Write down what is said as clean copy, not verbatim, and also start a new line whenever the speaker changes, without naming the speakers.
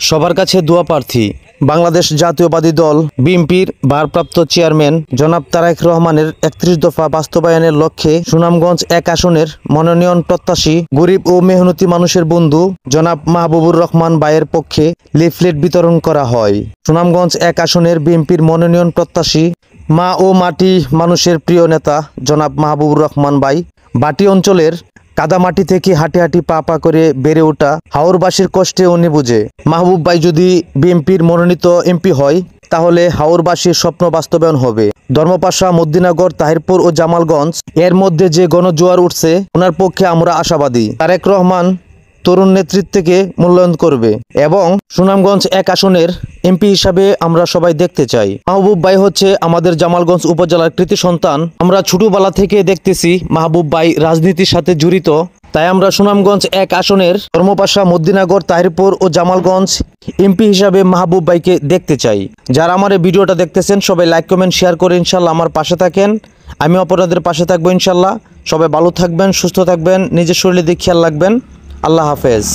সবার কাছে দোয়া প্রার্থী বাংলাদেশ জাতীয়বাদী দল বিএনপির ভারপ্রাপ্ত চেয়ারম্যান জনাব তারেক রহমানের ৩১ দফা বাস্তবায়নের লক্ষ্যে সুনামগঞ্জ ১ আসনের মনোনয়ন প্রত্যাশী গরিব ও মেহনতি মানুষের বন্ধু জনাব মাহবুবুর রহমান ভাইয়ের পক্ষে লিফলেট বিতরণ করা হয়। সুনামগঞ্জ ১ আসনের বিএনপির মনোনয়ন প্রত্যাশী মা ও মাটি মানুষের প্রিয় নেতা জনাব মাহবুবুর রহমান ভাই বাটি অঞ্চলের কাদামাটি থেকে হাঁটি হাঁটি পা পা করে বেড়ে ওঠা হাওরবাসীর কষ্টে উনি বুঝে। মাহবুব ভাই যদি বিএনপির মনোনীত এমপি হয় তাহলে হাওরবাসীর স্বপ্ন বাস্তবায়ন হবে। ধর্মপাশা, মদিনানগর, তাহিরপুর ও জামালগঞ্জ এর মধ্যে যে গণজোয়ার উঠছে ওনার পক্ষে আমরা আশাবাদী। তারেক রহমান তরুণ নেতৃত্বকে মূল্যায়ন করবে এবং সুনামগঞ্জ ১ আসনের এমপি হিসাবে আমরা সবাই দেখতে চাই। মাহবুব ভাই হচ্ছে আমাদের জামালগঞ্জ উপজেলার কৃতি সন্তান। আমরা ছোটবেলা থেকে দেখতেছি মাহবুব ভাই রাজনীতির সাথে জড়িত, তাই আমরা সুনামগঞ্জ ১ আসনের ধর্মপাশা, মদিনানগর, তাহিরপুর ও জামালগঞ্জ এমপি হিসাবে মাহবুব ভাইকে দেখতে চাই। যারা আমার এই ভিডিওটা দেখতেছেন সবাই লাইক, কমেন্ট, শেয়ার করে ইনশাল্লাহ আমার পাশে থাকেন। আমি আপনাদের পাশে থাকবো ইনশাল্লাহ। সবাই ভালো থাকবেন, সুস্থ থাকবেন, নিজের শরীরের দিকে খেয়াল রাখবেন। আল্লাহ হাফেজ।